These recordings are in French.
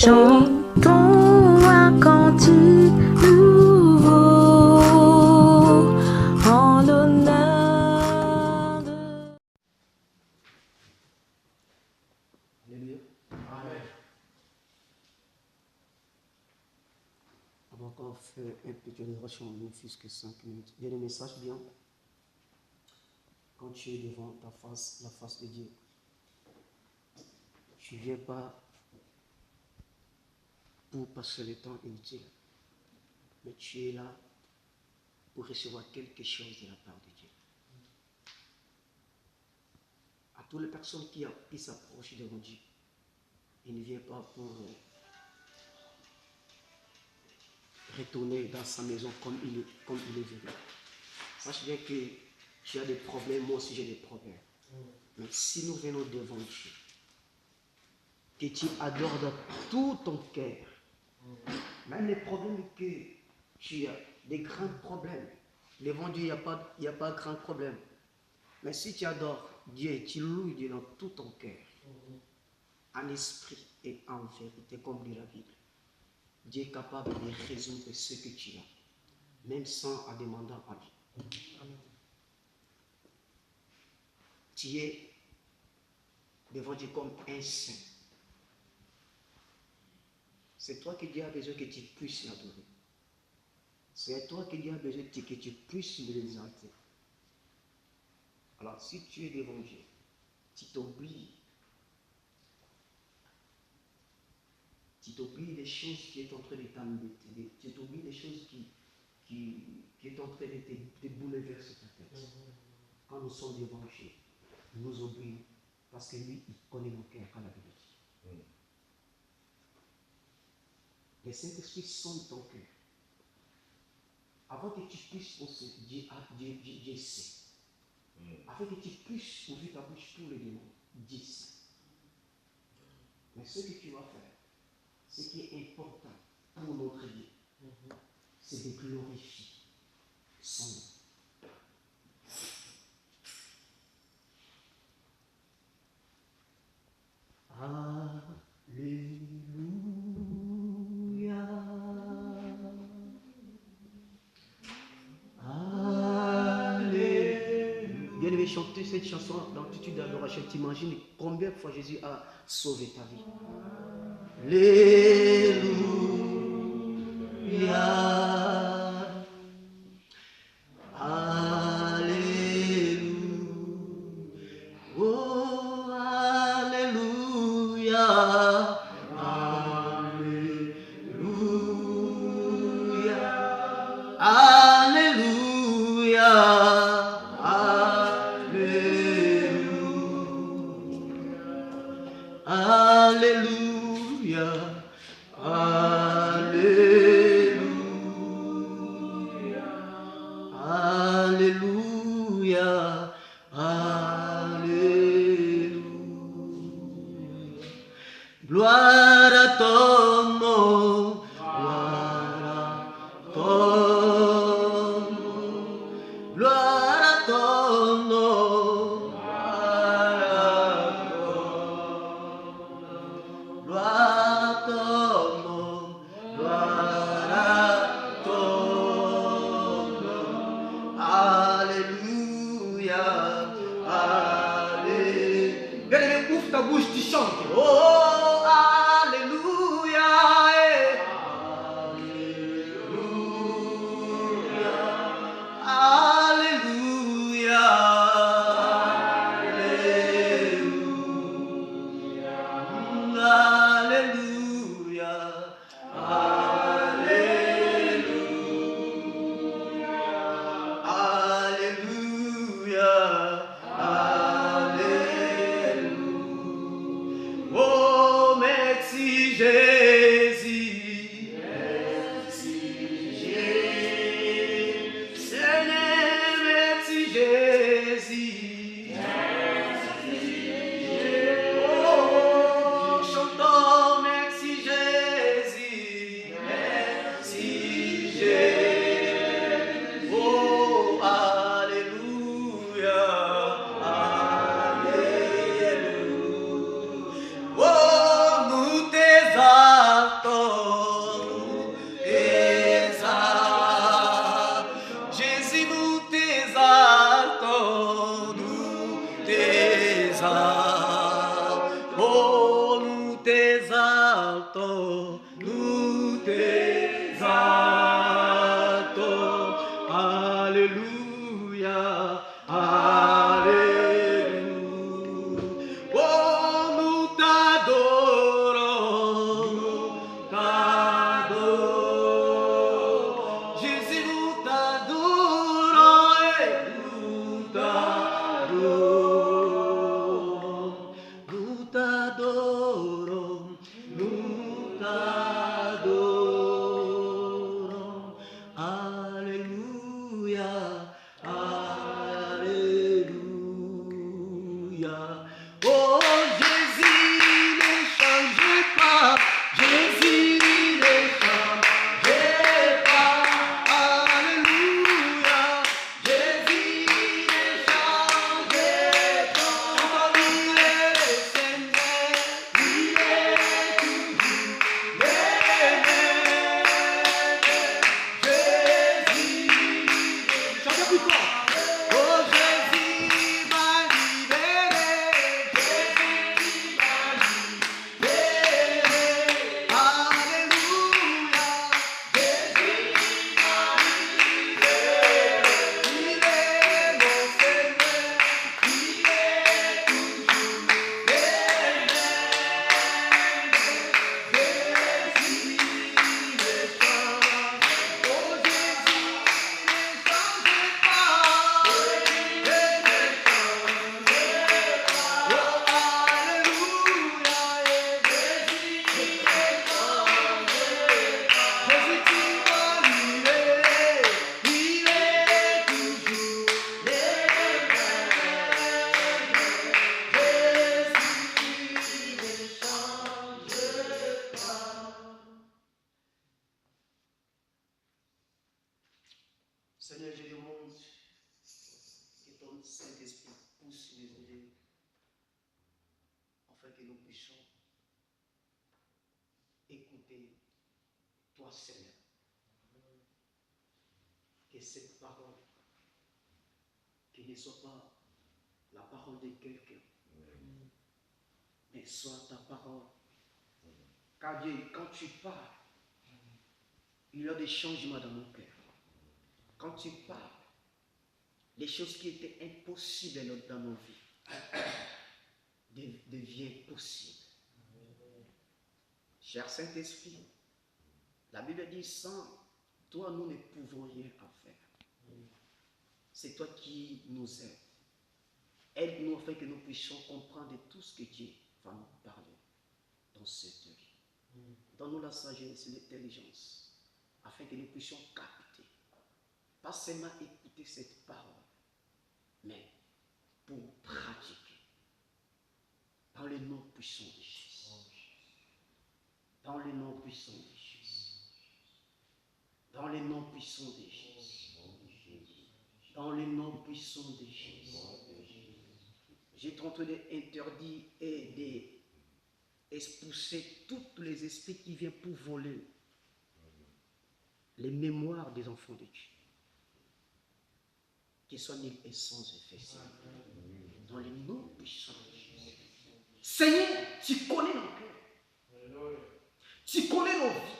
Chantons un cantique nouveau en l'honneur de... Alléluia. Amen. Avant qu'on fait un petit adoration, ne fût-ce que 5 minutes. Il y a des messages bien. Quand tu es devant ta face, la face de Dieu, tu ne viens pas pour passer le temps inutile, mais tu es là pour recevoir quelque chose de la part de Dieu. À toutes les personnes qui s'approchent devant Dieu, il ne vient pas pour retourner dans sa maison comme il est venu. Sache bien que tu as des problèmes, moi aussi j'ai des problèmes. Mais si nous venons devant Dieu, que tu adores de tout ton cœur, même les problèmes que tu as, des grands problèmes, devant Dieu, il n'y a pas de grand problème. Mais si tu adores Dieu, tu loues Dieu dans tout ton cœur, en esprit et en vérité, comme dit la Bible, Dieu est capable de résoudre ce que tu as, même sans en demandant à lui. Tu es devant Dieu comme un saint. C'est toi que Dieu a besoin que tu puisses l'adorer. C'est toi que Dieu a besoin que tu puisses l'exalter. Alors, si tu es devant Dieu, tu t'oublies. Tu t'oublies des choses qui est en train de t'embêter. Tu t'oublies des choses qui est en train de te bouleverser ta tête. Quand nous sommes devant Dieu, nous nous oublions. Parce que lui, il connaît nos cœurs quand la Bible dit. Le Saint-Esprit sonde ton cœur. Avant que tu puisses penser, Dieu sait. Afin que tu puisses ouvrir ta bouche pour le démon, Dieu sait. Mais ce que tu vas faire, ce qui est important pour notre Dieu, c'est de glorifier son nom. Alléluia. Alléluia. Bien aimé, chanter cette chanson dans l'attitude d'adoration. T'imagines combien de fois Jésus a sauvé ta vie. Alléluia. Alléluia. Oh, Alléluia. Alléluia. Alléluia. Alléluia. Alléluia. Alléluia. Alléluia. Gloire à ton nom. Gloire à ton nom. Gloire à ton nom. Gloire à ton nom. Gloire à ton nom. Alléluia. Alléluia. Bien-aimé, ouvre ta bouche, tu chantes. Oh, alléluia. Alléluia. Alléluia. Alléluia. Alléluia. Oh, Seigneur, je demande que ton Saint-Esprit pousse les oreilles afin que nous puissions écouter toi, Seigneur. Que cette parole, qui ne soit pas la parole de quelqu'un, mais soit ta parole. Car Dieu, quand tu parles, il y a des changements dans mon cœur. Quand tu parles, les choses qui étaient impossibles dans nos vies deviennent possibles. Cher Saint-Esprit, la Bible dit sans toi, nous ne pouvons rien faire. C'est toi qui nous aides. Aide-nous afin que nous puissions comprendre tout ce que Dieu va nous parler dans cette vie. Donne-nous la sagesse et l'intelligence afin que nous puissions capter. Pas seulement écouter cette parole, mais pour pratiquer. Dans le nom puissant de Jésus. Dans le nom puissant de Jésus. Dans le nom puissant de Jésus. Dans le nom puissant de Jésus. J'étais en train d'interdire et d'expulser tous les esprits qui viennent pour voler les mémoires des enfants de Dieu. Qu'ils soient nés et sans effet. Dans le nom puissant de Jésus. Seigneur, tu connais nos cœurs. Tu connais nos vies.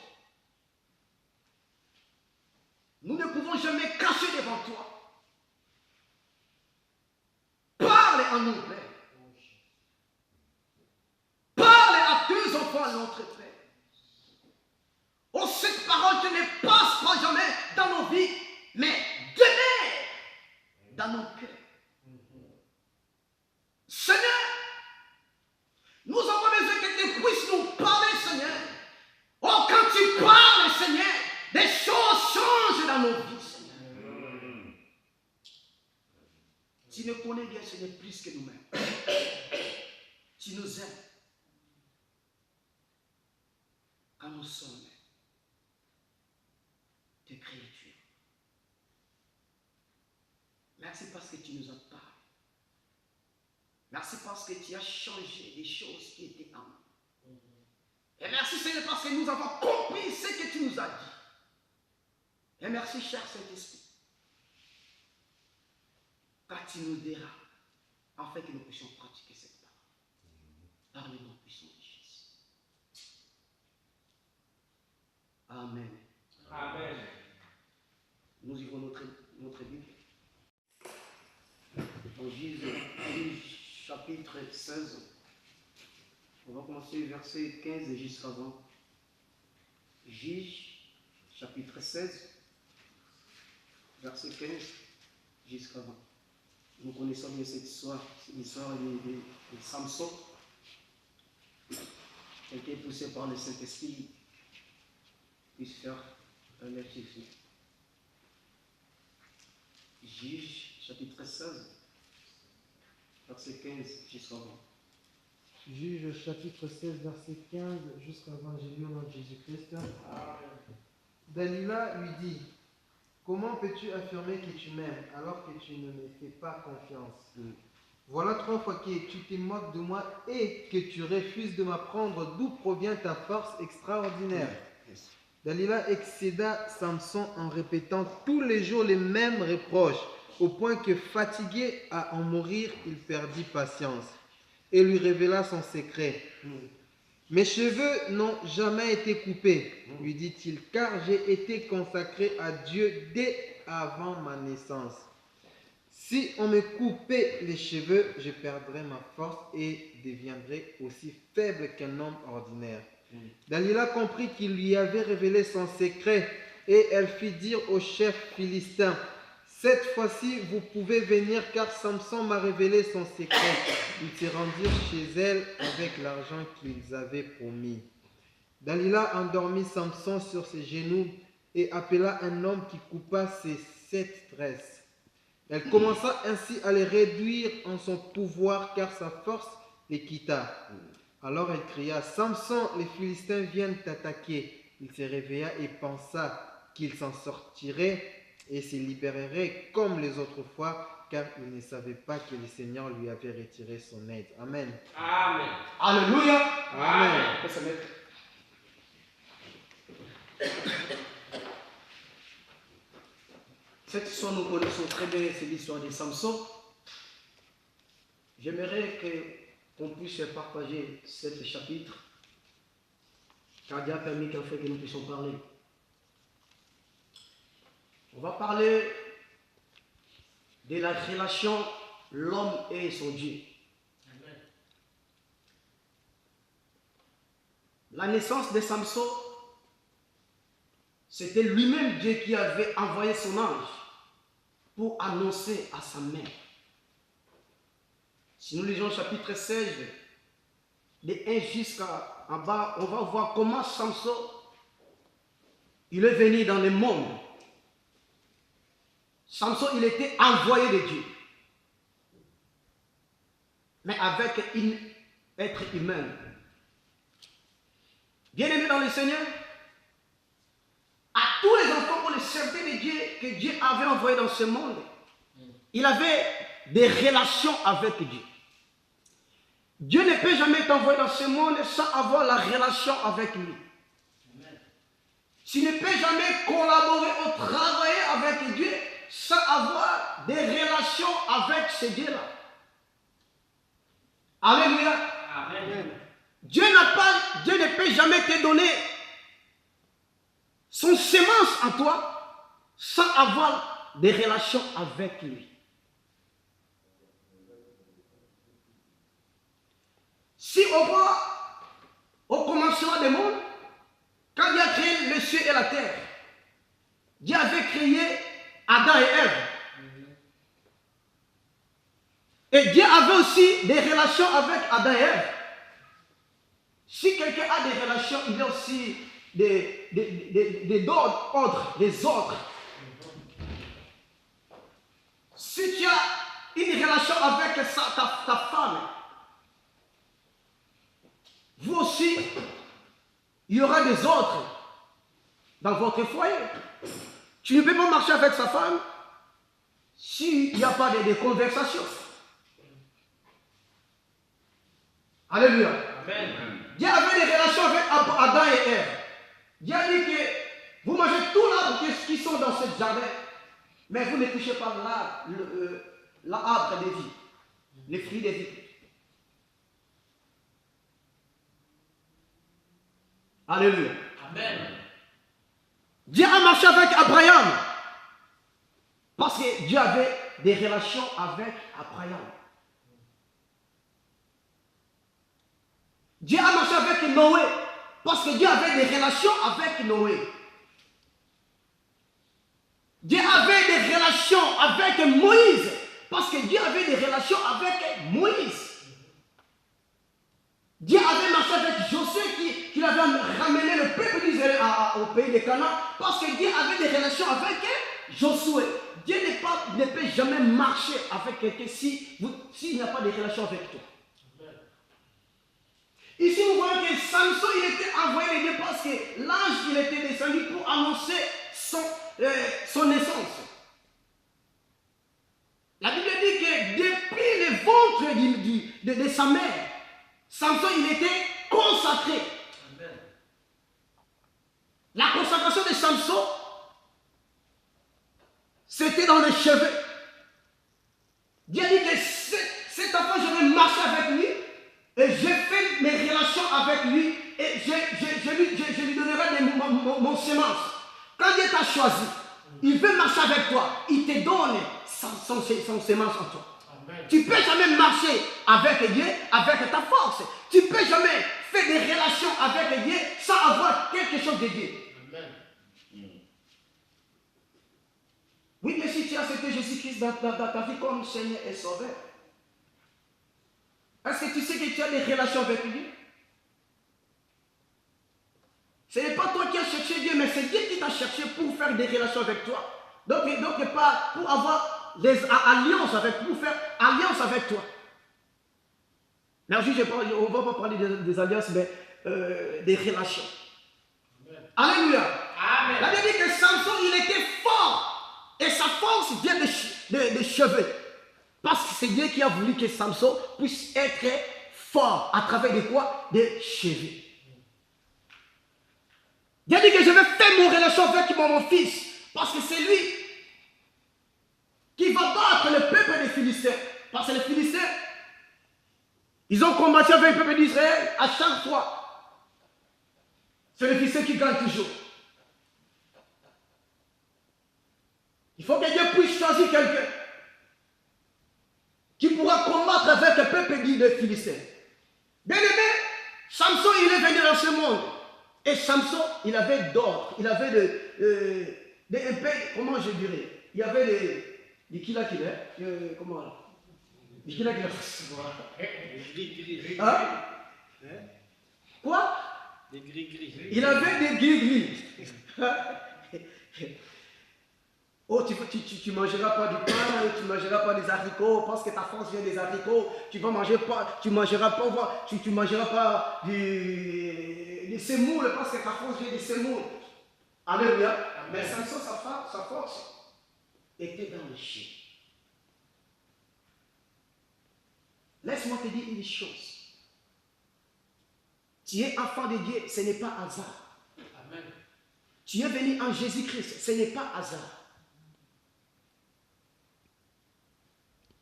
Nous ne pouvons jamais cacher devant toi. Parle à nous, Père. Parle à tes enfants, notre Père. Oh, cette parole qui ne passe pas jamais dans nos vies, mais demeure dans nos cœurs. Seigneur, nous avons besoin que tu puisses nous parler, Seigneur. Oh, quand tu parles, Seigneur, des choses changent dans nos vies, Seigneur. Tu nous connais bien, Seigneur, plus que nous-mêmes. Tu nous aimes. Quand nous sommes tes créatures. Merci parce que tu nous as parlé. Merci parce que tu as changé des choses qui étaient en nous. Et merci Seigneur parce que nous avons compris ce que tu nous as dit. Et merci cher Saint-Esprit. Car tu nous diras afin que nous puissions pratiquer cette parole. Par le nom puissant de Jésus. Amen. Amen. Nous ouvrons notre Bible. Dans Juge chapitre 16. On va commencer verset 15 jusqu'à 20. Juge chapitre 16, verset 15 jusqu'à 20. Nous connaissons bien cette histoire, l'histoire de Samson, qui a été poussé par le Saint-Esprit puisse faire un exercice. Juge chapitre 16, verset 15 jusqu'à 20. Juge chapitre 16, verset 15 jusqu'à 20. J'ai lu au nom de Jésus-Christ. Dalila lui dit: comment peux-tu affirmer que tu m'aimes alors que tu ne me fais pas confiance? Voilà 3 fois que tu te moques de moi et que tu refuses de m'apprendre d'où provient ta force extraordinaire. Dalila excéda Samson en répétant tous les jours les mêmes reproches, au point que fatigué à en mourir, il perdit patience et lui révéla son secret. Mes cheveux n'ont jamais été coupés, lui dit-il, car j'ai été consacré à Dieu dès avant ma naissance. Si on me coupait les cheveux, je perdrais ma force et deviendrais aussi faible qu'un homme ordinaire. Dalila comprit qu'il lui avait révélé son secret et elle fit dire au chef philistin: cette fois-ci, vous pouvez venir car Samson m'a révélé son secret. Ils se rendirent chez elle avec l'argent qu'ils avaient promis. Dalila endormit Samson sur ses genoux et appela un homme qui coupa ses 7 tresses. Elle commença ainsi à les réduire en son pouvoir car sa force les quitta. Alors elle cria: Samson, les Philistins viennent t'attaquer. Il se réveilla et pensa qu'il s'en sortirait et se libérerait comme les autres fois, car il ne savait pas que le Seigneur lui avait retiré son aide. Amen. Amen. Alléluia. Amen. On peut se mettre. Cette histoire, nous connaissons très bien, c'est l'histoire de Samson. J'aimerais qu'on puisse partager ce chapitre, car Dieu a permis qu'en fait que nous puissions parler. On va parler de la relation l'homme et son Dieu. Amen. La naissance de Samson, c'était lui-même Dieu qui avait envoyé son ange pour annoncer à sa mère. Si nous lisons chapitre 16, de 1 jusqu'à en bas, on va voir comment Samson, il est venu dans le monde. Samson, il était envoyé de Dieu. Mais avec un être humain. Bien-aimé dans le Seigneur, à tous les enfants pour les servir de Dieu, que Dieu avait envoyé dans ce monde, il avait des relations avec Dieu. Dieu ne peut jamais t'envoyer dans ce monde sans avoir la relation avec lui. Amen. Tu ne peux jamais collaborer ou travailler avec Dieu sans avoir des relations avec ce Dieu-là. Alléluia. Amen. Dieu ne peut jamais te donner son semence en toi sans avoir des relations avec lui. Si on voit au commencement du monde, quand Dieu a créé le ciel et la terre, Dieu avait créé Adam et Ève. Et Dieu avait aussi des relations avec Adam et Ève. Si quelqu'un a des relations, il y a aussi des ordres. Si tu as une relation avec ta femme, vous aussi, il y aura des ordres dans votre foyer. Tu ne peux pas marcher avec sa femme s'il n'y a pas de conversation. Alléluia. Amen. Dieu avait des relations avec Adam et Ève. Dieu a dit que vous mangez tout l'arbre qui sont dans ce jardin, mais vous ne touchez pas l'arbre des vies, les fruits des vies. Alléluia. Amen. Dieu a marché avec Abraham parce que Dieu avait des relations avec Abraham. Dieu a marché avec Noé parce que Dieu avait des relations avec Noé. Dieu avait des relations avec Moïse parce que Dieu avait des relations avec Moïse. Dieu avait marché avec Josué qui avait ramené le peuple d'Israël au pays de Canaan parce que Dieu avait des relations avec Josué. Dieu ne peut jamais marcher avec quelqu'un s'il n'y a pas de relation avec toi. Ici, vous voyez que Samson, il était envoyé de Dieu parce que l'ange, il était descendu pour annoncer son naissance. La Bible dit que depuis le ventre de sa mère, Samson, il était consacré. Amen. La consacration de Samson, c'était dans les cheveux. Dieu dit que cet enfant, je vais marcher avec lui et je fais mes relations avec lui et je lui donnerai mon semence. Quand Dieu t'a choisi, il veut marcher avec toi, il te donne son semence en toi. Amen. Tu ne peux jamais marcher avec Dieu avec ta force. Tu ne peux jamais faire des relations avec Dieu sans avoir quelque chose de Dieu. Amen. Oui, mais si tu as accepté Jésus-Christ dans ta vie comme Seigneur et Sauveur, est-ce que tu sais que tu as des relations avec lui? Ce n'est pas toi qui as cherché Dieu, mais c'est Dieu qui t'a cherché pour faire des relations avec toi. Donc pas pour avoir des alliances pour faire alliance avec toi. Mais aujourd'hui, on ne va pas parler des alliances, mais des relations. Amen. Alléluia. Amen. La Bible dit que Samson, il était fort et force vient des cheveux. Parce que c'est Dieu qui a voulu que Samson puisse être fort à travers de quoi? Des cheveux. Dieu dit que je vais faire mon relation avec mon fils. Parce que c'est lui qui va battre le peuple des Philistins. Parce que les Philistins, ils ont combattu avec le peuple d'Israël à chaque fois. C'est le Philistin qui gagne toujours. Il faut que Dieu puisse choisir quelqu'un qui pourra combattre avec le peuple des Philistins. Bien aimé, Samson, il est venu dans ce monde. Et Samson, il avait d'or, il avait des épées, comment je dirais? Il y avait des comment là? Des Gris-gris. Hein? Quoi? Des gris-gris. Il avait des gris-gris. Oh, tu mangeras pas du pain, tu mangeras pas des haricots, parce que ta force vient des haricots, tu mangeras pas des semoules, parce que ta force vient des semoules. Alléluia. Mais Samson, sa force était dans le chien. Laisse-moi te dire une chose. Tu es enfant de Dieu, ce n'est pas hasard. Amen. Tu es venu en Jésus-Christ, ce n'est pas hasard.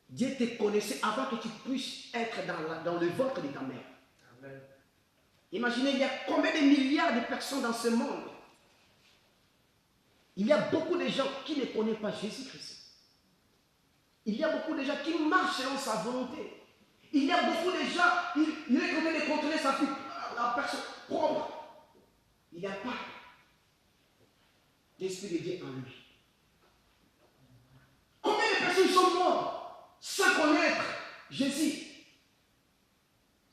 Dieu te connaissait avant que tu puisses être dans le ventre de ta mère. Amen. Imaginez, il y a combien de milliards de personnes dans ce monde. Il y a beaucoup de gens qui ne connaissent pas Jésus-Christ. Il y a beaucoup de gens qui marchent selon sa volonté. Il y a beaucoup de gens, il est en train de contrôler sa vie, la personne propre. Il n'y a pas d'esprit de Dieu en lui. Combien de personnes sont mortes sans connaître Jésus,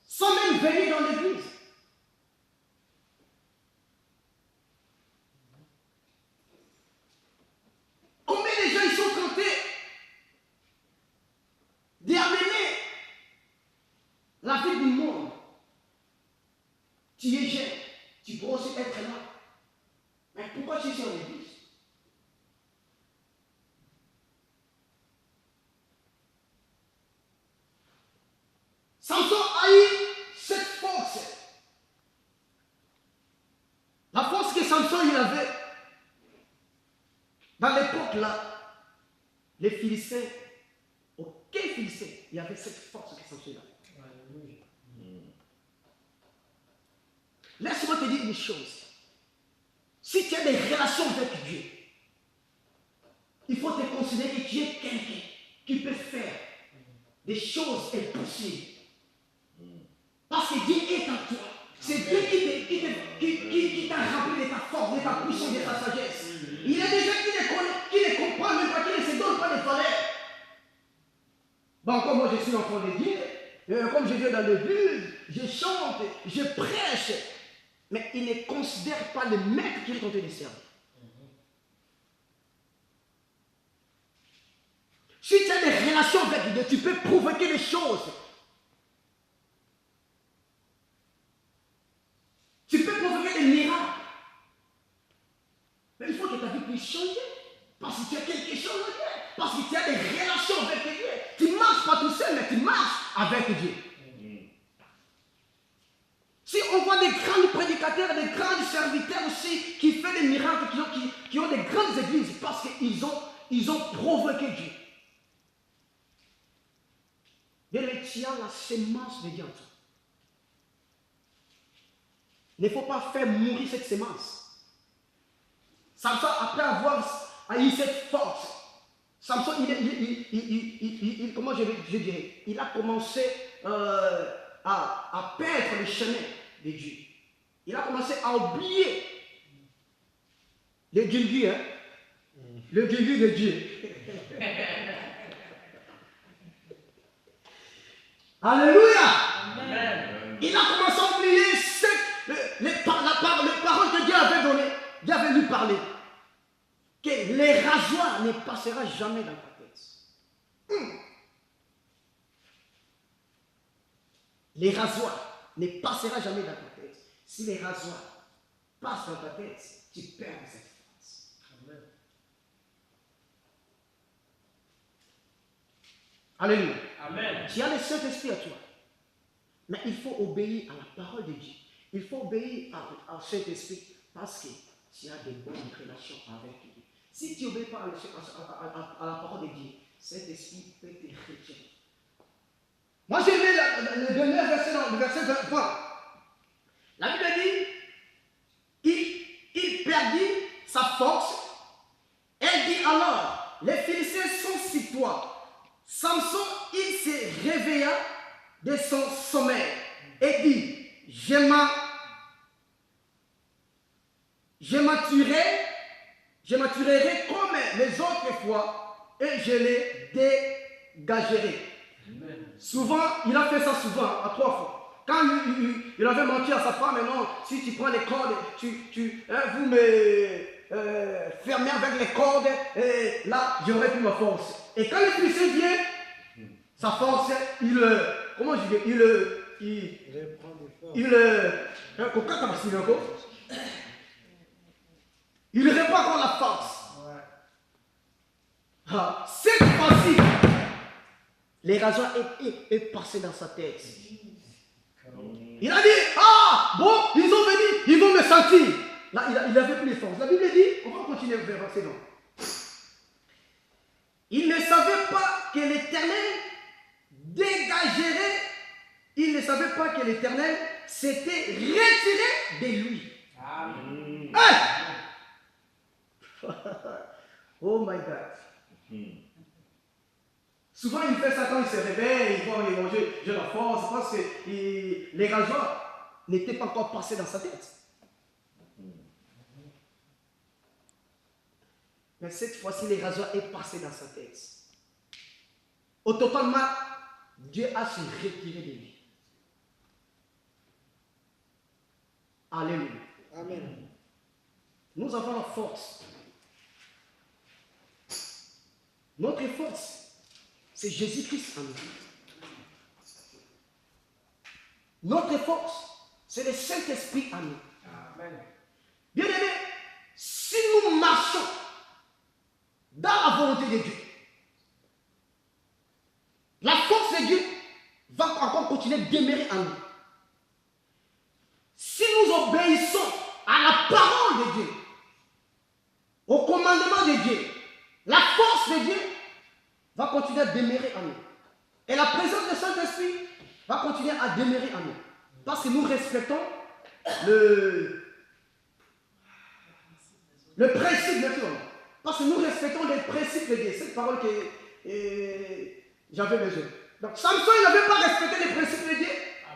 sans même venir dans l'église? Combien de gens ils sont tentés d'amener la vie du monde? Tu es jeune, tu peux aussi être là. Mais pourquoi tu es en l'église? Samson a eu cette force. La force que Samson il avait, dans l'époque là, les Philistins, aucun Philistin, il y avait cette force que Samson avait. Laisse-moi te dire une chose. Si tu as des relations avec Dieu, il faut te considérer que tu es quelqu'un qui peut faire des choses impossibles. Parce que Dieu est en toi. C'est Dieu qui t'a rempli de ta force, de ta puissance, de ta sagesse. Il y a des gens qui ne comprennent même pas, qui ne se donnent pas de valeur. Bon, comme moi je suis enfant de Dieu, comme je viens dans l'église, je chante, je prêche, mais il ne considère pas le maître qui est en train de servir. Si tu as des relations avec Dieu, tu peux provoquer des choses. Tu peux provoquer des miracles. Mais il faut que ta vie puisse changer. Parce que tu as quelque chose avec Dieu. Parce que tu as des relations avec Dieu. Tu ne marches pas tout seul, mais tu marches avec Dieu. Si on voit des grands prédicateurs, des grands serviteurs aussi qui font des miracles, qui ont des grandes églises, parce qu'ils ont provoqué Dieu. Et tu as la sémence de Dieu en toi. Il ne faut pas faire mourir cette sémence. Samson, après avoir eu cette force, Samson, comment je dirais, il a commencé à perdre le chemin de Dieu. Il a commencé à oublier le guilgu, hein? Le guilgu de Dieu. Alléluia! Amen. Il a commencé à oublier les paroles que Dieu avait données. Dieu avait lui parler. Que les rasoirs ne passera jamais dans ta tête. Les rasoirs ne passera jamais dans ta tête. Si les rasoirs passent dans ta tête, tu perds cette force. Amen. Alléluia. Amen. Tu as le Saint-Esprit à toi. Mais il faut obéir à la parole de Dieu. Il faut obéir à Saint-Esprit parce que tu as des bonnes relations avec lui. Si tu n'obéis pas à la parole de Dieu, Saint-Esprit peut te retirer. Moi, j'ai lu le dernier verset dans le verset 23. La Bible dit, il perdit sa force. Elle dit alors, les Philistins sont sur toi. Samson, il se réveilla de son sommeil et dit, je m'attirerai comme les autres fois et je les dégagerai. Amen. Souvent, il a fait ça souvent, à 3 fois. Quand il avait menti à sa femme, mais non, si tu prends les cordes, vous me fermez avec les cordes, et là, j'aurai plus ma force. Et quand le Philistins vient, sa force, comment je dis, il répond encore la force. Ah, cette fois-ci, les raisons est passé dans sa tête. Il a dit, ah, bon, ils ont venu, ils vont me sentir. Là, il n'avait plus les forces. La Bible dit, on va continuer vers verset 9. Il ne savait pas que l'Éternel dégagerait, il ne savait pas que l'Éternel s'était retiré de lui. Amen. Hey! Oh my God. Souvent, il fait ça quand il se réveille, il voit manger, j'ai la force, parce que les raisons n'étaient pas encore passées dans sa tête. Mais cette fois-ci, les raisons est passé dans sa tête. Au totalement, Dieu a se retiré de lui. Alléluia. Amen. Nous avons la force. Notre force, c'est Jésus-Christ en nous. Notre force, c'est le Saint-Esprit en nous. Amen. Bien aimé, si nous marchons dans la volonté de Dieu, la force de Dieu va encore continuer de demeurer en nous. Si nous obéissons à la parole de Dieu, au commandement de Dieu, la force de Dieu va continuer à demeurer en nous. Et la présence du Saint-Esprit va continuer à demeurer en nous. Parce que nous respectons le principe de Dieu. Parce que nous respectons les principes de Dieu. Cette parole que j'avais besoin. Donc Samson, il n'avait pas respecté les principes de Dieu.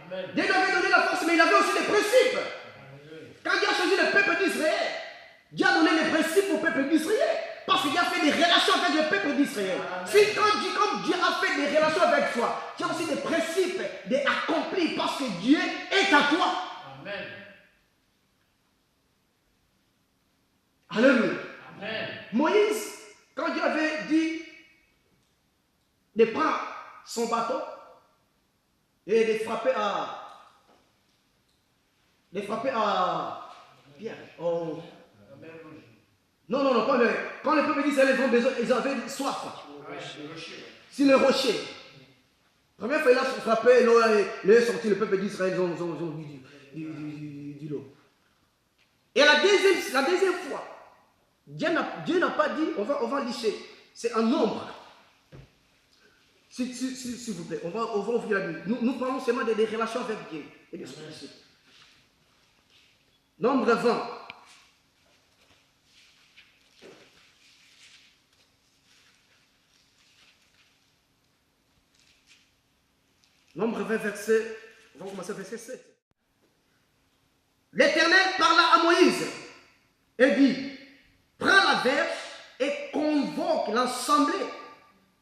Amen. Dieu lui avait donné la force, mais il avait aussi les principes. Amen. Quand Dieu a choisi le peuple d'Israël, Dieu a donné les principes au peuple d'Israël. Parce qu'il a fait des relations avec le peuple d'Israël. Si comme Dieu a fait des relations avec toi, tu as aussi des principes d'accomplir parce que Dieu est à toi. Amen. Alléluia. Amen. Moïse, quand Dieu avait dit de prendre son bâton et de frapper à Pierre. Oh. Non, quand le peuple d'Israël avait besoin, ils avaient soif. Sur le rocher. Première fois, il a frappé, l'eau est sortie, le peuple d'Israël, ils ont bu du l'eau. Et la deuxième fois, Dieu n'a pas dit, on va licher. C'est un nombre. S'il vous plaît, on va ouvrir la Bible. Nous parlons seulement des relations avec Dieu et des principes. Nombre 20. Nombre 20, verset, on va commencer verset 7. L'Éternel parla à Moïse et dit, prends la verge et convoque l'assemblée,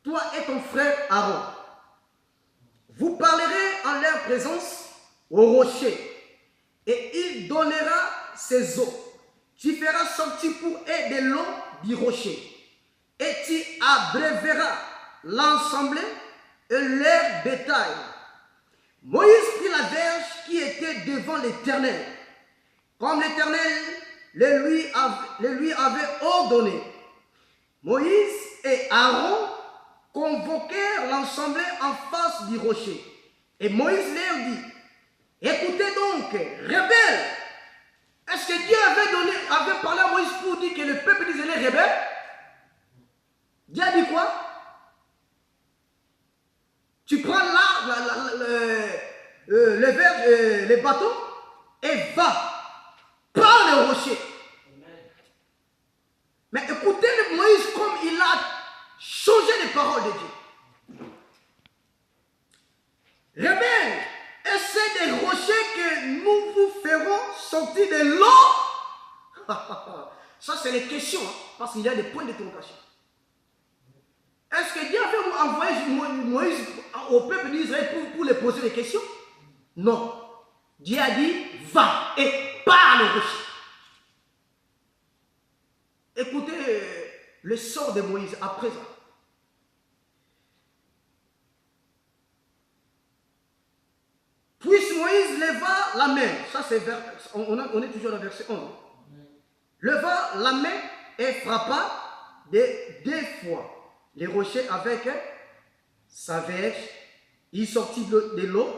toi et ton frère Aaron. Vous parlerez en leur présence au rocher et il donnera ses eaux. Tu feras sortir pour eux de l'eau du rocher et tu abreuveras l'assemblée et leur bétail. Moïse prit la verge qui était devant l'Éternel, comme l'Éternel le lui avait ordonné. Moïse et Aaron convoquèrent l'assemblée en face du rocher. Et Moïse leur dit, écoutez donc, rebelles, est-ce que Dieu avait parlé à Moïse pour dire que le peuple d'Israël est rebelle? Dieu a dit quoi? Tu prends le verre, les bateaux et va par le rocher. Mais écoutez Moïse comme il a changé les paroles de Dieu. Rebelles, et c'est des rochers que nous vous ferons sortir de l'eau. Ça c'est les questions, hein, parce qu'il y a des points d'interrogation. Est-ce que Dieu avait envoyé Moïse au peuple d'Israël pour les poser des questions? Non. Dieu a dit, va et pars le rocher. Écoutez le sort de Moïse à présent. Puis Moïse leva la main. Ça c'est on est toujours dans le verset 11. Leva la main et frappa deux fois les rochers avec sa verge. Il sortit de l'eau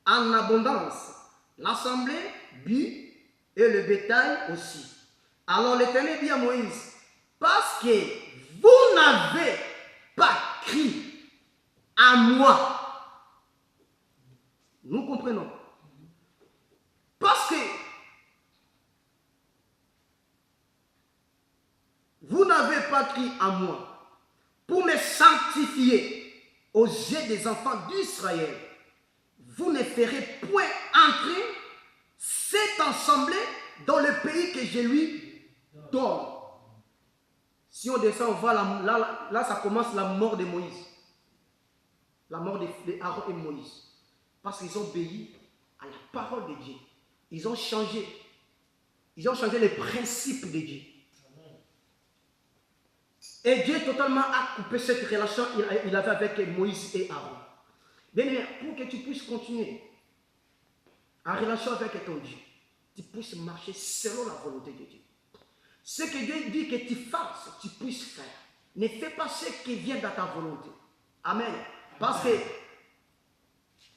en abondance. L'assemblée but et le bétail aussi. Alors l'Éternel dit à Moïse, parce que vous n'avez pas crié à moi. Nous comprenons. Parce que vous n'avez pas crié à moi pour me sanctifier aux yeux des enfants d'Israël. Vous ne ferez point entrer cette assemblée dans le pays que je lui donne. Si on descend, on voit là ça commence la mort de Moïse. La mort d'Aaron et Moïse. Parce qu'ils ont obéi à la parole de Dieu. Ils ont changé les principes de Dieu. Et Dieu totalement a coupé cette relation qu'il avait avec Moïse et Aaron. Bien, pour que tu puisses continuer en relation avec ton Dieu, tu puisses marcher selon la volonté de Dieu. Ce que Dieu dit que tu fasses, tu puisses faire. Ne fais pas ce qui vient dans ta volonté. Amen. Parce que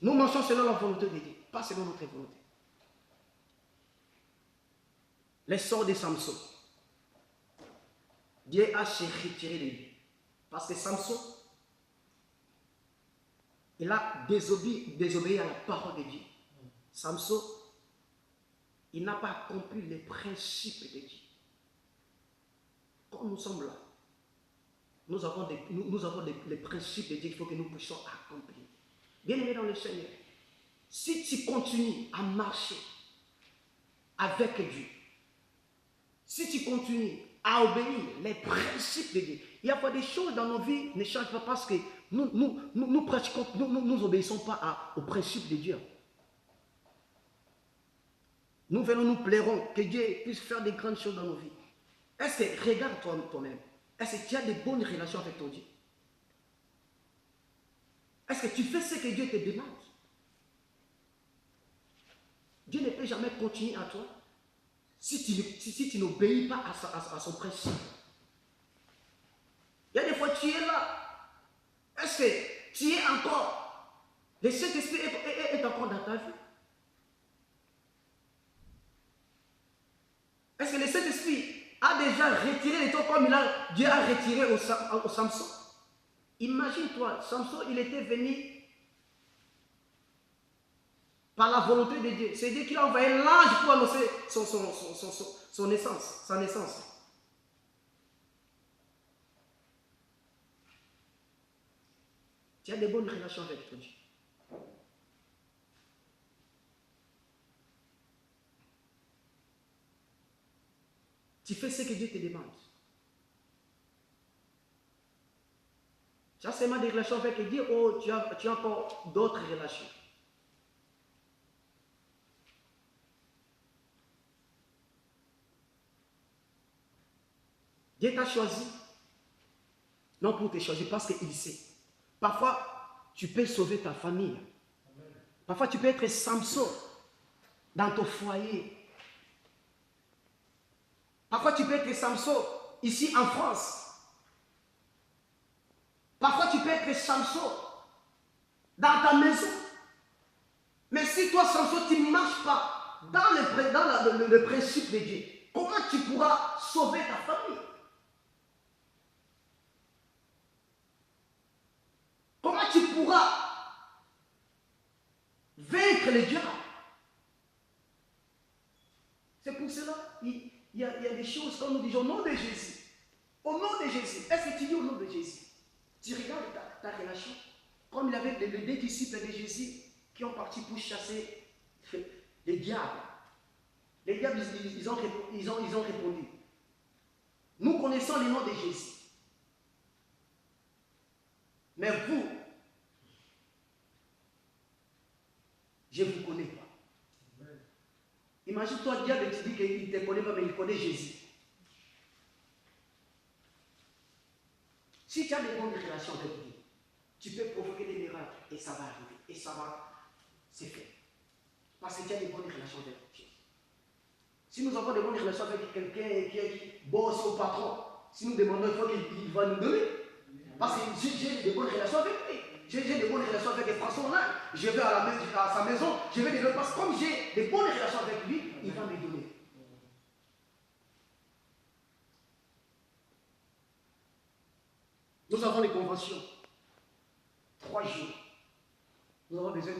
nous marchons selon la volonté de Dieu, pas selon notre volonté. Les sorts de Samson. Dieu a se retiré de lui. Parce que Samson, il a désobéi à la parole de Dieu. Samson, il n'a pas accompli les principes de Dieu. Quand nous sommes là, nous avons les principes de Dieu qu'il faut que nous puissions accomplir. Bien-aimé dans le Seigneur, si tu continues à marcher avec Dieu, si tu continues à obéir les principes de Dieu, il y a pas des choses dans nos vies qui ne changent pas parce que nous pratiquons, nous obéissons pas aux principes de Dieu. Nous venons, nous plairons que Dieu puisse faire des grandes choses dans nos vies. Est-ce que, regarde toi-même, est-ce que tu as de bonnes relations avec ton Dieu? Est-ce que tu fais ce que Dieu te demande? Dieu ne peut jamais continuer à toi si tu n'obéis pas à son principe. Il y a des fois tu es là. Est-ce que tu es encore, le Saint-Esprit est encore dans ta vie? Est-ce que le Saint-Esprit a déjà retiré les toi comme Dieu a retiré au Samson? Imagine-toi, Samson, il était venu par la volonté de Dieu. C'est Dieu qui a envoyé l'ange pour annoncer sa naissance. Tu as des bonnes relations avec ton Dieu. Tu fais ce que Dieu te demande. Tu as seulement des relations avec Dieu ou tu as encore d'autres relations. Dieu t'a choisi, non pour te choisir, parce qu'il sait. Parfois, tu peux sauver ta famille. Parfois, tu peux être Samson dans ton foyer. Parfois, tu peux être Samson ici en France. Parfois, peux être Samson dans ta maison. Mais si toi, Samson, tu ne marches pas dans le principe de Dieu, comment tu pourras sauver ta famille? Comment tu pourras vaincre le diable? C'est pour cela il y a des choses comme nous disons au nom de Jésus. Au nom de Jésus. Est-ce que tu dis au nom de Jésus? Tu regardes ta relation. Comme il y avait les deux disciples de Jésus qui ont parti pour chasser les diables. Les diables, ils ont répondu. Nous connaissons le nom de Jésus. Mais vous, je ne vous connais pas. Imagine-toi, diable, tu dis qu'il ne te connaît pas, mais il connaît Jésus. Si tu as des bonnes relations avec lui, tu peux provoquer des miracles et ça va arriver. Et ça va se faire. Parce que tu as des bonnes relations avec Dieu. Si nous avons des bonnes relations avec quelqu'un qui bosse au patron, si nous demandons, il faut qu'il va nous donner. Parce que j'ai des bonnes relations avec lui. J'ai des bonnes relations avec François Hollande. Je vais à sa maison, je vais des parce que comme j'ai des bonnes relations avec lui, il va me donner. Nous avons les conventions. 3 jours. Nous avons besoin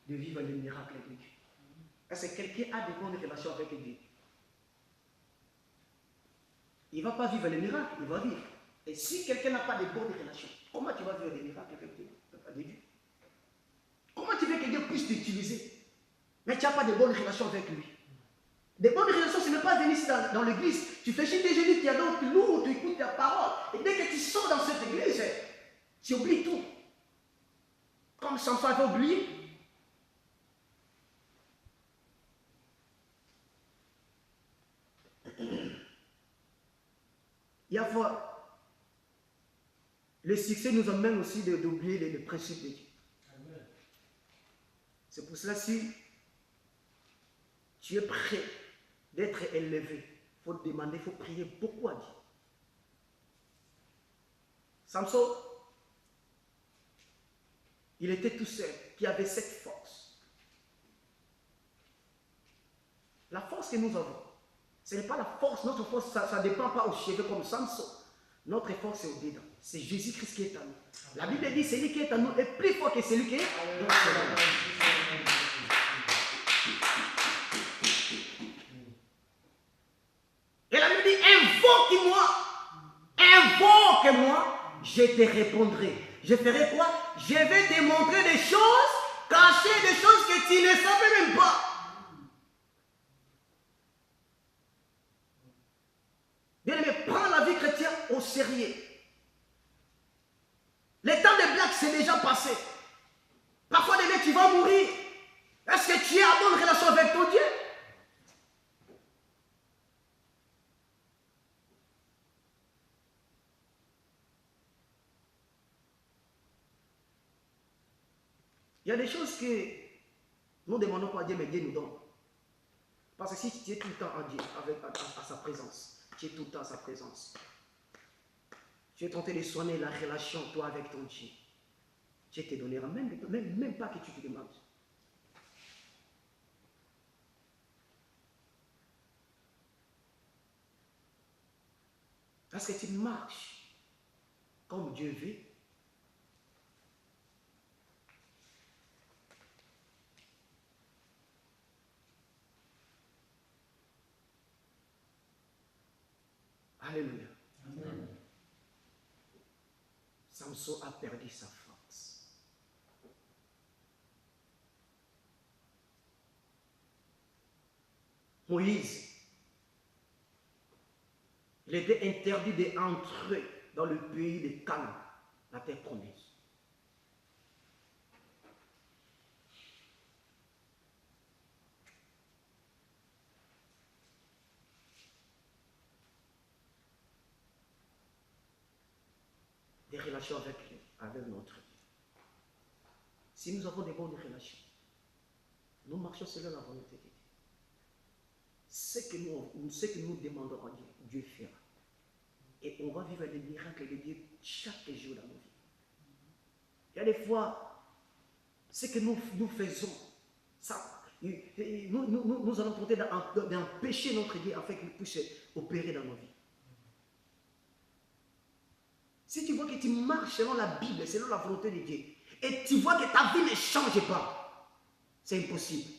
de vivre les miracles avec Dieu. Est-ce que quelqu'un a des bonnes relations avec Dieu? Il ne va pas vivre les miracles, il va vivre. Et si quelqu'un n'a pas de bonnes relations, comment tu vas vivre des miracles avec Dieu? Comment tu veux que Dieu puisse t'utiliser, mais tu n'as pas de bonnes relations avec lui? Des bonnes relations, ce n'est pas venir ici dans l'église. Tu fais chier des genoux, tu adores, tu loues, tu écoutes ta parole. Et dès que tu sors dans cette église, tu oublies tout. Comme Samson avait oublié. Il y a fois, le succès nous amène aussi d'oublier les principes de Dieu. C'est pour cela, si tu es prêt d'être élevé, il faut te demander, il faut prier beaucoup à Dieu. Samson, il était tout seul, qui avait cette force. La force que nous avons, ce n'est pas la force, notre force, ça ne dépend pas aux cheveux comme Samson. Notre force est au-dedans. C'est Jésus-Christ qui est en nous. La Bible dit, celui qui est en nous est plus fort que celui qui est en nous. Et la Bible dit, invoque-moi, je te répondrai. Je ferai quoi? Je vais te montrer des choses cachées, des choses que tu ne savais même pas. Bien aimé, prends la vie chrétienne au sérieux. Le temps des blagues, c'est déjà passé. Parfois, des mecs, tu vas mourir. Est-ce que tu es en bonne relation avec ton Dieu? Il y a des choses que nous ne demandons pas à Dieu, mais Dieu nous donne. Parce que si tu es tout le temps en Dieu, à sa présence, tu es tout le temps à sa présence. Tu es tenté de soigner la relation, toi, avec ton Dieu. Dieu te donnera même pas que tu te demandes. Parce que tu marches comme Dieu veut. Alléluia. Amen. Samson a perdu sa force. Moïse, il était interdit d'entrer dans le pays de Canaan, la terre promise. Des relations avec notre Dieu. Si nous avons des bonnes relations, nous marchons selon la volonté de Dieu. Ce que nous demandons à Dieu, Dieu fera. Et on va vivre des miracles de Dieu chaque jour dans nos vies. des fois, ce que nous faisons, ça, nous allons tenter d'empêcher notre Dieu afin qu'il puisse opérer dans nos vies. Si tu vois que tu marches selon la Bible, selon la volonté de Dieu, et tu vois que ta vie ne change pas, c'est impossible.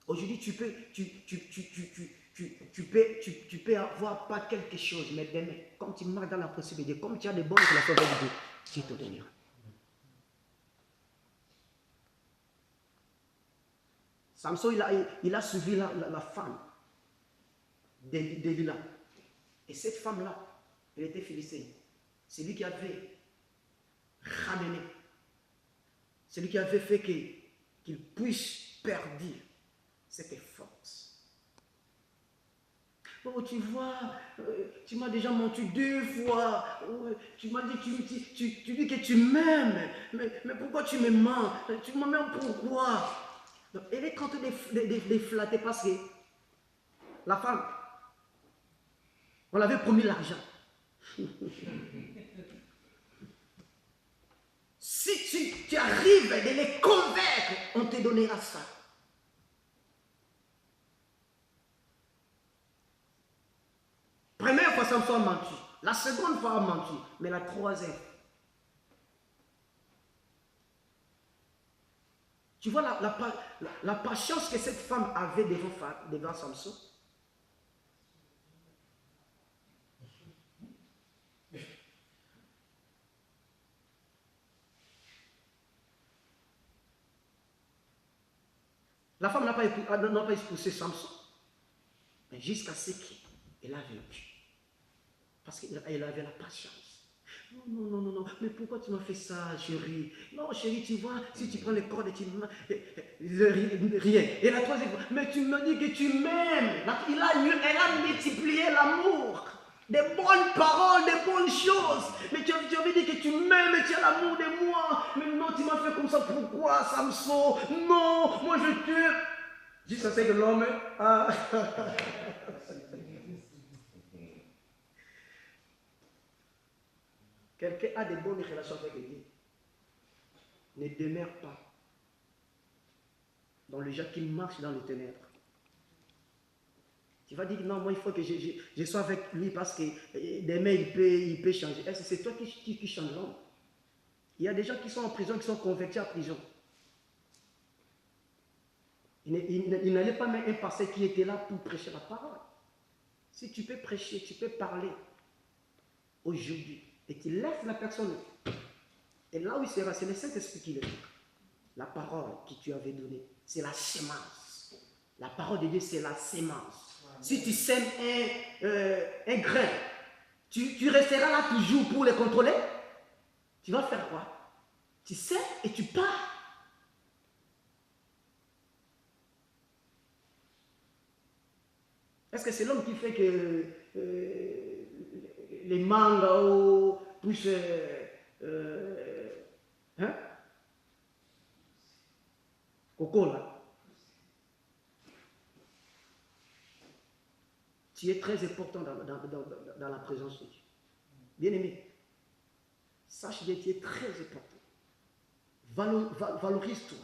Aujourd'hui, tu peux avoir pas quelque chose, mais demain, comme tu marches dans la possibilité, comme tu as de bonnes relations avec Dieu, tu te donneras. Samson, il a suivi la femme d'Élie. Et cette femme-là, elle était philistine. C'est lui qui avait ramené, c'est lui qui avait fait qu'il puisse perdre cette force. Oh, tu vois, tu m'as déjà menti 2 fois. Tu m'as dit, tu dis que tu m'aimes. Mais pourquoi tu me mens? Tu m'aimes pourquoi? Donc, elle est contente de flatter parce que la femme, on l'avait promis l'argent. Si tu arrives de les convaincre, on te donnera ça. Première fois, Samson a menti. La seconde fois, a menti. Mais la troisième. Tu vois la patience que cette femme avait devant Samson. La femme n'a pas épousé Samson. Mais jusqu'à ce qu'elle a vaincu. Parce qu'elle avait la patience. Non. Mais pourquoi tu m'as fait ça, chérie? Non, chérie, tu vois, si tu prends les cordes et tu rien. Et la troisième fois, mais tu me dis que tu m'aimes. Elle a multiplié l'amour. Des bonnes paroles, des bonnes choses. Mais tu avais dit que tu m'aimes et tu as l'amour de moi. Mais non, tu m'as fait comme ça. Pourquoi, Samson? Non, moi je t'aime. Juste à ce que l'homme. Quelqu'un a de bonnes relations avec Dieu. Ne demeure pas dans le genre qu'il marche dans les ténèbres. Tu vas dire non, moi il faut que je sois avec lui parce que demain il peut changer. Est-ce que c'est toi qui change l'homme? Il y a des gens qui sont en prison, qui sont convertis à prison. Il n'allait pas mettre un pasteur qui était là pour prêcher la parole. Si tu peux prêcher, tu peux parler aujourd'hui et tu laisses la personne. Et là où il sera, c'est le Saint-Esprit qui le dit. La parole que tu avais donnée, c'est la semence. La parole de Dieu, c'est la semence. Si tu sèmes un grain, tu resteras là toujours pour le contrôler. Tu vas faire quoi? Tu sèmes et tu pars. Est-ce que c'est l'homme qui fait que les mangues poussent coco là? Tu es très important dans la présence de Dieu. Bien aimé, sache que tu es très important. Valorise-toi.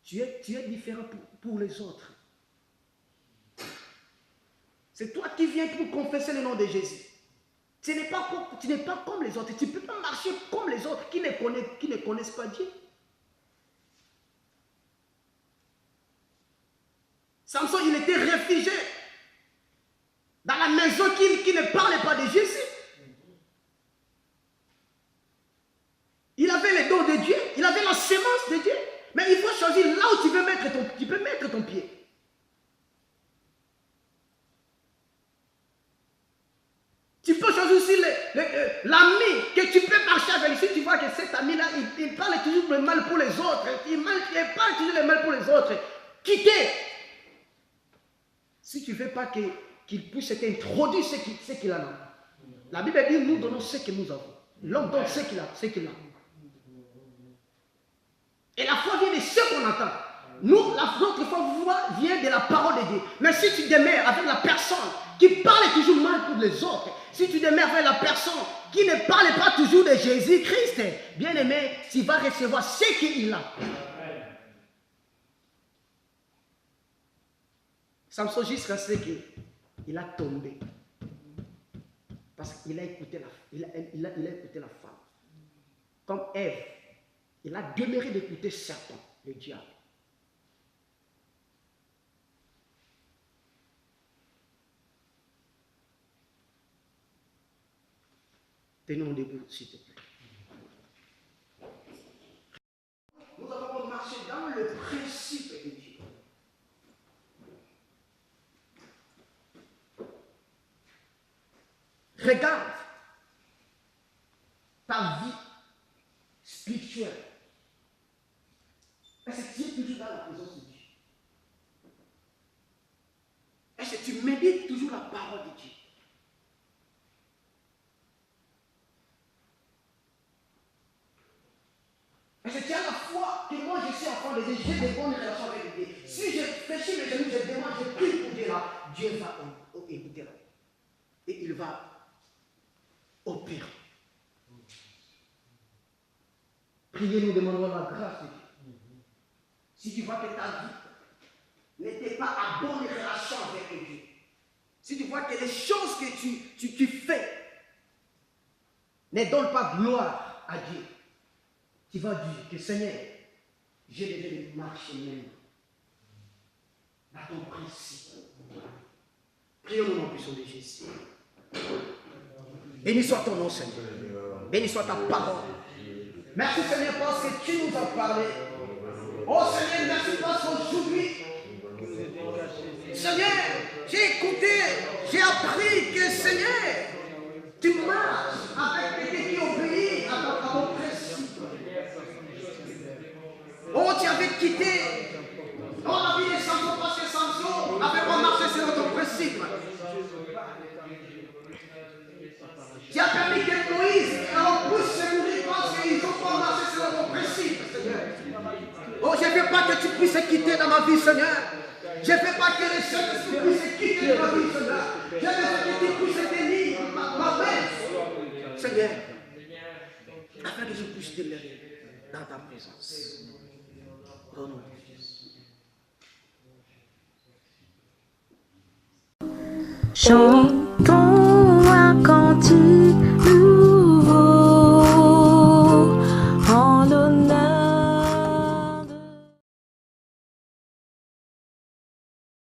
Tu es différent pour les autres. C'est toi qui viens pour confesser le nom de Jésus. Tu n'es pas comme les autres. Tu ne peux pas marcher comme les autres qui ne connaissent pas Dieu. Samson, il était réfugié dans la maison qui ne parlait pas de Jésus. Il avait les dons de Dieu, il avait la sémence de Dieu. Mais il faut choisir là où tu peux mettre ton pied. Tu peux choisir aussi l'ami que tu peux marcher avec. Si tu vois que cet ami-là, il parle toujours le mal pour les autres. Il parle toujours le mal pour les autres. Quittez. Si tu ne veux pas qu'il puisse t'introduire ce qu'il a. La Bible dit, nous donnons ce que nous avons. L'homme donne ce qu'il a. Et la foi vient de ce qu'on entend. Notre foi vient de la parole de Dieu. Mais si tu demeures avec la personne qui parle toujours mal pour les autres, si tu demeures avec la personne qui ne parle pas toujours de Jésus-Christ, bien aimé, tu vas recevoir ce qu'il a. Samson jusqu'à ce qu'il a tombé. Parce qu'il a écouté la femme. Comme Ève, il a demeuré d'écouter Satan, le diable. Tenons debout, s'il te plaît. Nous avons marché dans le principe de Dieu. Regarde ta vie spirituelle. Est-ce que tu es toujours dans la présence de Dieu? Est-ce que tu médites toujours la parole de Dieu? Est-ce que tu as la foi que moi je suis enfant de Dieu, j'ai des bonnes relations avec Dieu. Si je fléchis mes genoux, je demande, je prie pour Dieu là, Dieu va écouter là. Et il va opérer. Priez, nous demandons la grâce de Dieu. Si tu vois que ta vie n'était pas à bonne relation avec Dieu, si tu vois que les choses que tu fais ne donnent pas gloire à Dieu, tu vas dire que Seigneur, je devais marcher même dans ton principe. Prions au nom puissant de Jésus. Béni soit ton nom, Seigneur. Béni soit ta parole. Merci, Seigneur, parce que tu nous as parlé. Oh, Seigneur, merci parce qu'aujourd'hui, Seigneur, j'ai écouté, j'ai appris que, Seigneur, tu marches avec quelqu'un qui obéit à ton principe. Oh, tu avais quitté dans la vie de Samson parce que Samson n'avait pas marché selon ton principe. Tu as permis que Moïse puisse se nourrir parce qu'ils n'ont pas marché selon ton principe, Seigneur. Oh, je ne veux pas que tu puisses quitter dans ma vie, Seigneur. Je ne veux pas que les choses puissent quitter dans ma vie, Seigneur. Je veux que tu puisses tenir ma main, Seigneur, afin que je puisse demeurer dans ta présence. Au nom de Jésus. Chante